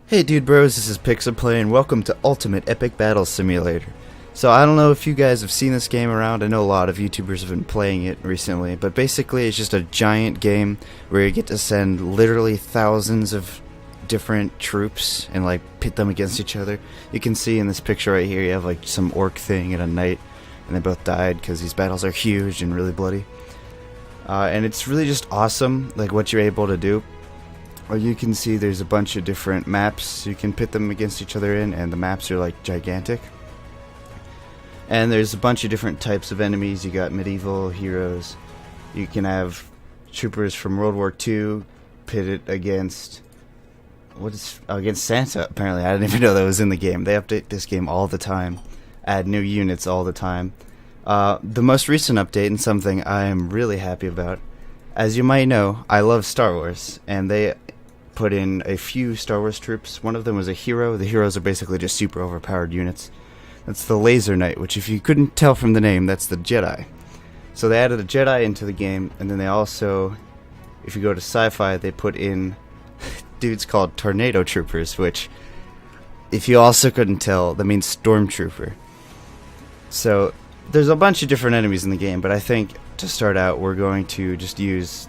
Hey dude bros, this is PixlPlayer and welcome to Ultimate Epic Battle Simulator. So I don't know if you guys have seen this game around. I know a lot of YouTubers have been playing it recently, but basically it's just a giant game where you get to send literally thousands of different troops and like pit them against each other. You can see in this picture right here you have like some orc thing and a knight, and they both died because these battles are huge and really bloody. And it's really just awesome, like what you're able to do. Or you can see there's a bunch of different maps you can pit them against each other in, and the maps are like gigantic. And there's a bunch of different types of enemies. You got medieval heroes. You can have troopers from World War II pitted against against Santa. Apparently, I didn't even know that was in the game. They update this game all the time, add new units all the time. The most recent update, and something I am really happy about, as you might know, I love Star Wars, and they put in a few Star Wars troops. One of them was a hero. The heroes are basically just super overpowered units. That's the Laser Knight, which if you couldn't tell from the name, that's the Jedi. So they added a Jedi into the game, and then they also, if you go to sci-fi, they put in dudes called Tornado Troopers, which, if you also couldn't tell, that means Stormtrooper. So there's a bunch of different enemies in the game, but I think to start out we're going to just use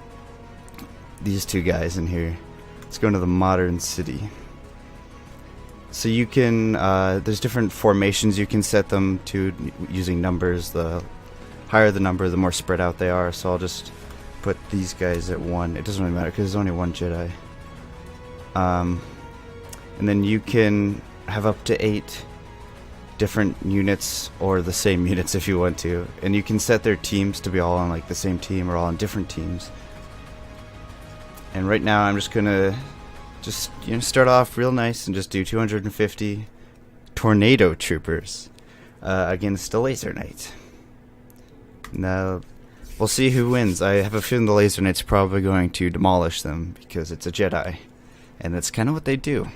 these two guys in here. Let's go into the modern city. So you can, there's different formations you can set them to using numbers. The higher the number, the more spread out they are. So I'll just put these guys at 1. It doesn't really matter because there's only one Jedi. And then you can have up to 8 different units, or the same units if you want to. And you can set their teams to be all on like the same team or all on different teams. And right now I'm just gonna start off real nice and just do 250 Tornado Troopers against a Laser Knight. Now we'll see who wins. I have a feeling the Laser Knight's probably going to demolish them because it's a Jedi, and that's kind of what they do.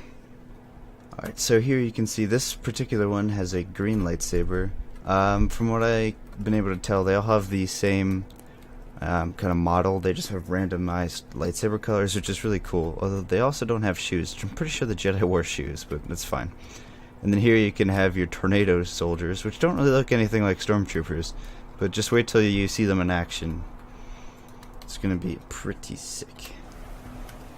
Alright, so here you can see this particular one has a green lightsaber. From what I've been able to tell, they all have the same kind of model. They just have randomized lightsaber colors, which is really cool. Although they also don't have shoes, which I'm pretty sure the Jedi wore shoes, but that's fine. And then here you can have your Tornado Soldiers, which don't really look anything like Stormtroopers, but just wait till you see them in action. It's going to be pretty sick.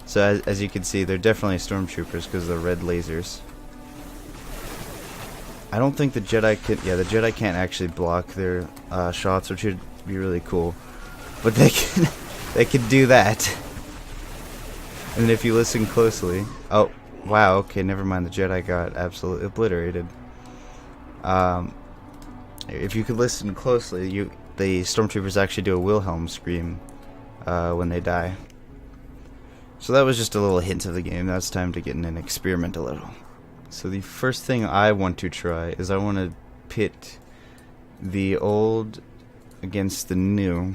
So as you can see, they're definitely Stormtroopers because of the red lasers. I don't think the Jedi can. Yeah, the Jedi can't actually block their shots, which would be really cool. But they can do that. And if you listen closely, oh wow, okay, never mind. The Jedi got absolutely obliterated. If you could listen closely, the Stormtroopers actually do a Wilhelm scream when they die. So that was just a little hint of the game. Now it's time to get in and experiment a little. So the first thing I want to try is I want to pit the old against the new.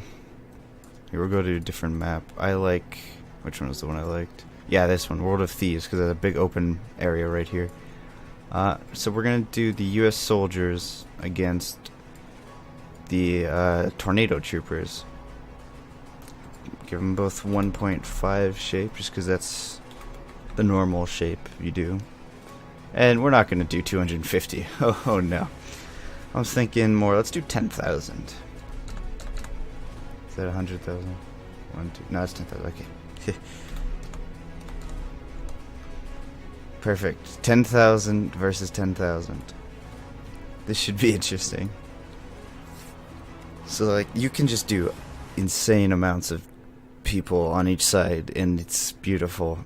Here, we'll go to a different map. Which one was the one I liked? Yeah, this one, World of Thieves, because there's a big open area right here. So we're going to do the US soldiers against the Tornado Troopers. Give them both 1.5 shape, just because that's the normal shape you do. And we're not going to do 250. Oh no. I was thinking more, let's do 10,000. Is that 100,000? No, it's 10,000. Okay. Perfect. 10,000 versus 10,000. This should be interesting. So, like, you can just do insane amounts of people on each side, and it's beautiful.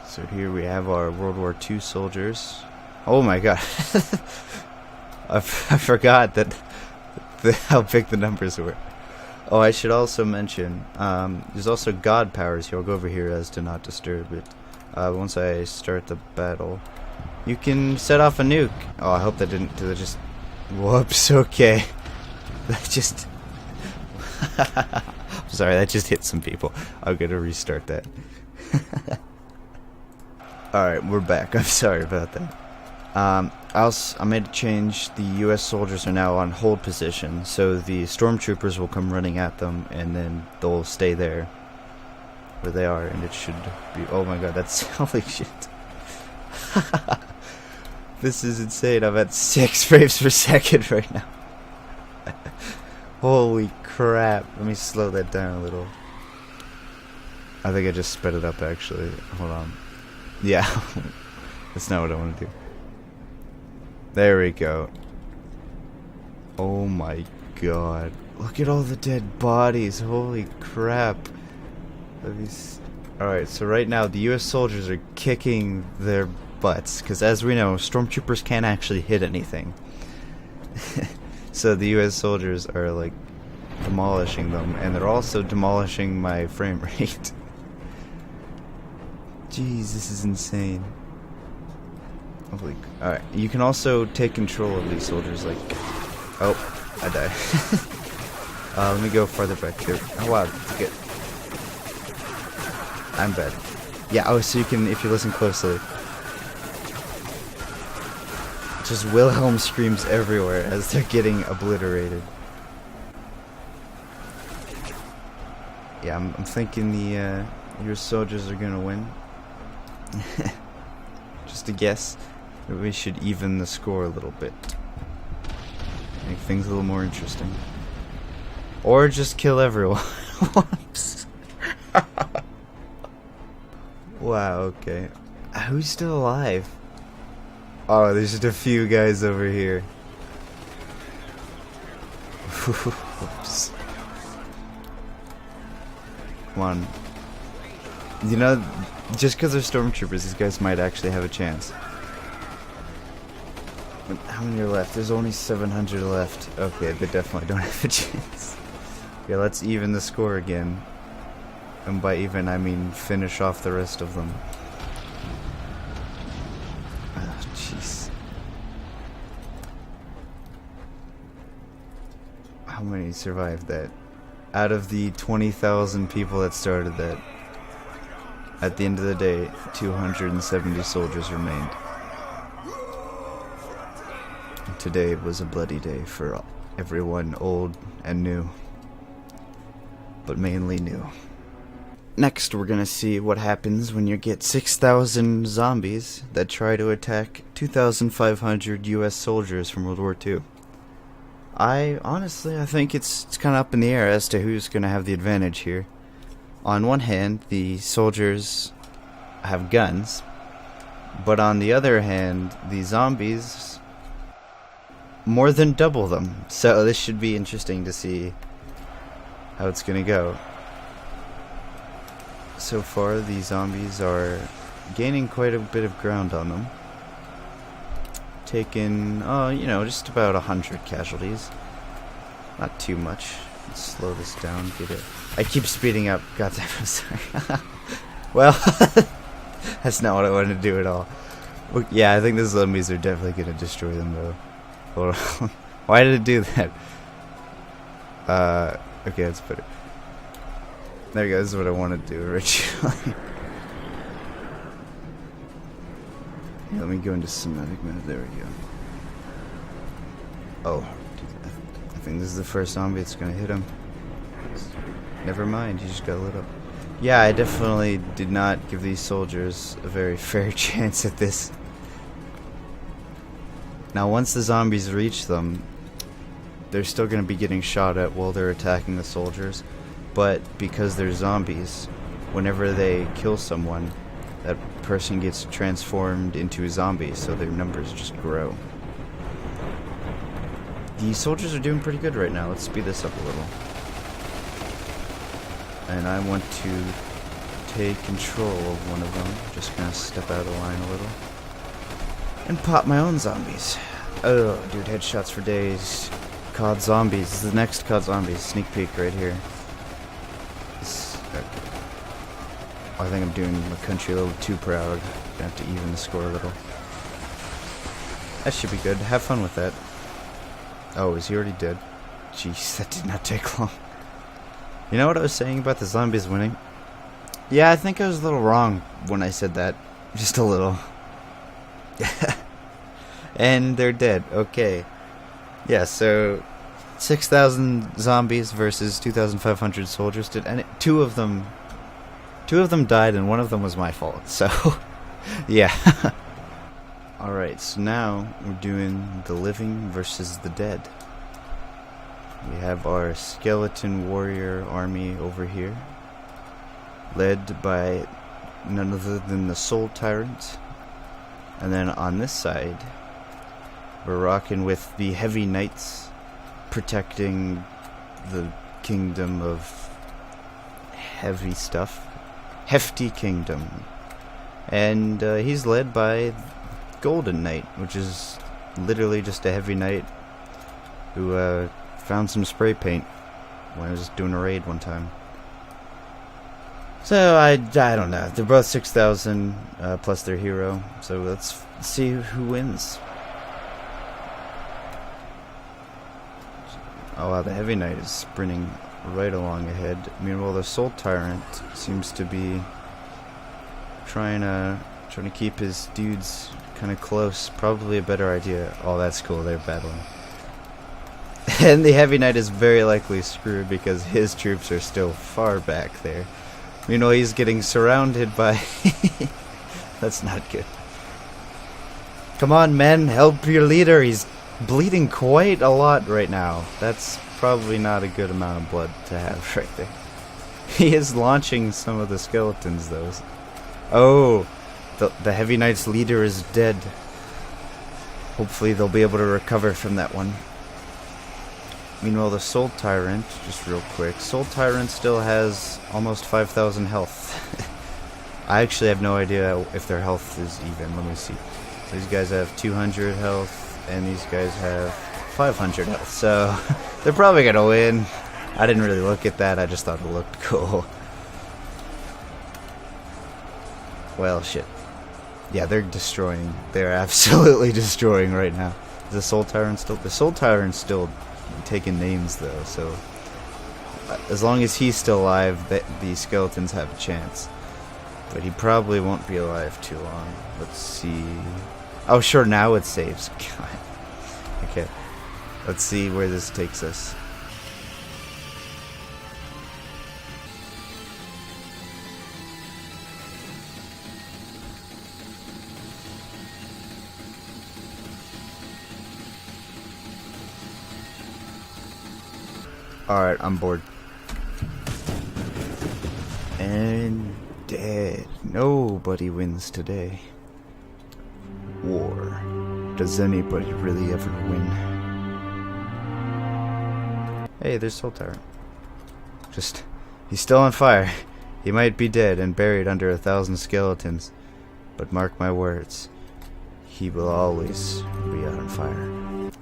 So here we have our World War II soldiers. Oh my god. I forgot that how big the numbers were. Oh, I should also mention, there's also God powers here. I'll go over here as to not disturb it. Once I start the battle, you can set off a nuke. Oh, I hope that didn't. Did it just? Whoops. Okay. That just. Sorry, that just hit some people. I'm gonna restart that. Alright, we're back. I'm sorry about that. I made a change. The US soldiers are now on hold position, so the Stormtroopers will come running at them, and then they'll stay there where they are, and it should be. Oh my god, that's holy shit. This is insane. I'm at 6 frames per second right now. Holy crap. Let me slow that down a little. I think I just sped it up actually. Hold on. Yeah. That's not what I want to do. There we go. Oh my god. Look at all the dead bodies. Holy crap. Alright, so right now the US soldiers are kicking their butts. Because as we know, stormtroopers can't actually hit anything. So the US soldiers are like demolishing them. And they're also demolishing my frame rate. Jeez, this is insane. Alright, you can also take control of these soldiers, like... Oh, I died. Let me go farther back here. Oh wow, that's good. I'm bad. Yeah, oh, so you can, if you listen closely... Just Wilhelm screams everywhere as they're getting obliterated. Yeah, I'm thinking your soldiers are gonna win. Just a guess. Maybe we should even the score a little bit. Make things a little more interesting. Or just kill everyone. Whoops. Wow, okay. Who's still alive? Oh, there's just a few guys over here. Whoops. Come on. You know, just because they're stormtroopers, these guys might actually have a chance. But how many are left? There's only 700 left. Okay, they definitely don't have a chance. Okay, let's even the score again. And by even, I mean finish off the rest of them. Oh, jeez. How many survived that? Out of the 20,000 people that started that, at the end of the day, 270 soldiers remained. And today was a bloody day for everyone, old and new. But mainly new. Next, we're gonna see what happens when you get 6,000 zombies that try to attack 2,500 US soldiers from World War II. Honestly, I think it's kind of up in the air as to who's gonna have the advantage here. On one hand, the soldiers have guns, but on the other hand, the zombies more than double them. So this should be interesting to see how it's gonna go. So far, the zombies are gaining quite a bit of ground on them. Taking, you know, just about 100 casualties. Not too much. Let's slow this down, get it. I keep speeding up. God damn, I'm sorry. Well, that's not what I wanted to do at all. Well, yeah, I think the zombies are definitely going to destroy them, though. Hold on. Why did it do that? Okay, let's put it. There we go, this is what I wanted to do originally. Yeah, let me go into cinematic mode. There we go. Oh, I think this is the first zombie that's going to hit him. Never mind, he just got lit up. Yeah, I definitely did not give these soldiers a very fair chance at this. Now, once the zombies reach them, they're still going to be getting shot at while they're attacking the soldiers. But because they're zombies, whenever they kill someone, that person gets transformed into a zombie, so their numbers just grow. The soldiers are doing pretty good right now. Let's speed this up a little. And I want to take control of one of them. Just gonna step out of line a little. And pop my own zombies. Oh, dude, headshots for days. COD Zombies. This is the next COD Zombies. Sneak peek right here. I think I'm doing my country a little too proud. Gonna have to even the score a little. That should be good. Have fun with that. Oh, is he already dead? Jeez, that did not take long. You know what I was saying about the zombies winning? Yeah, I think I was a little wrong when I said that. Just a little. And they're dead. Okay. Yeah, so 6,000 zombies versus 2,500 soldiers. And two of them died, and one of them was my fault. So, yeah. Alright, so now we're doing the living versus the dead. We have our skeleton warrior army over here, led by none other than the Soul Tyrant. And then on this side, we're rocking with the Heavy Knights, protecting the kingdom of heavy stuff. Hefty Kingdom. And he's led by Golden Knight, which is literally just a heavy knight who found some spray paint when I was doing a raid one time. So I don't know. They're both 6,000 plus their hero. So let's see who wins. Oh wow, the Heavy Knight is sprinting right along ahead. Meanwhile, the Soul Tyrant seems to be trying to keep his dudes kind of close. Probably a better idea. Oh, that's cool. They're battling. And the Heavy Knight is very likely screwed because his troops are still far back there. Meanwhile, he's getting surrounded by... That's not good. Come on, men. Help your leader. He's bleeding quite a lot right now. That's probably not a good amount of blood to have right there. He is launching some of the skeletons, though. Oh, the Heavy Knight's leader is dead. Hopefully they'll be able to recover from that one. Meanwhile, the Soul Tyrant, just real quick, Soul Tyrant still has almost 5,000 health. I actually have no idea if their health is even. Let me see. So these guys have 200 health, and these guys have 500 health. So they're probably gonna win. I didn't really look at that. I just thought it looked cool. Well, shit. Yeah, they're destroying. They're absolutely destroying right now. Is the Soul Tyrant still? The Soul Tyrant's still taking names though, so as long as he's still alive, the skeletons have a chance. But he probably won't be alive too long. Let's see. Oh, sure, now it saves. God. Okay, let's see where this takes us. Alright, I'm bored. And dead. Nobody wins today. War. Does anybody really ever win? Hey, there's Soul Tyrant. He's still on fire. He might be dead and buried under 1,000 skeletons. But mark my words, he will always be on fire.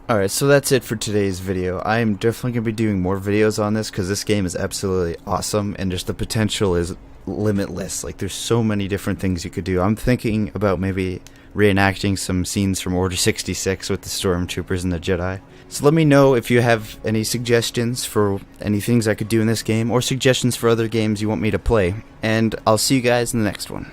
Alright, so that's it for today's video. I am definitely going to be doing more videos on this because this game is absolutely awesome and just the potential is limitless. Like, there's so many different things you could do. I'm thinking about maybe reenacting some scenes from Order 66 with the Stormtroopers and the Jedi. So let me know if you have any suggestions for any things I could do in this game or suggestions for other games you want me to play. And I'll see you guys in the next one.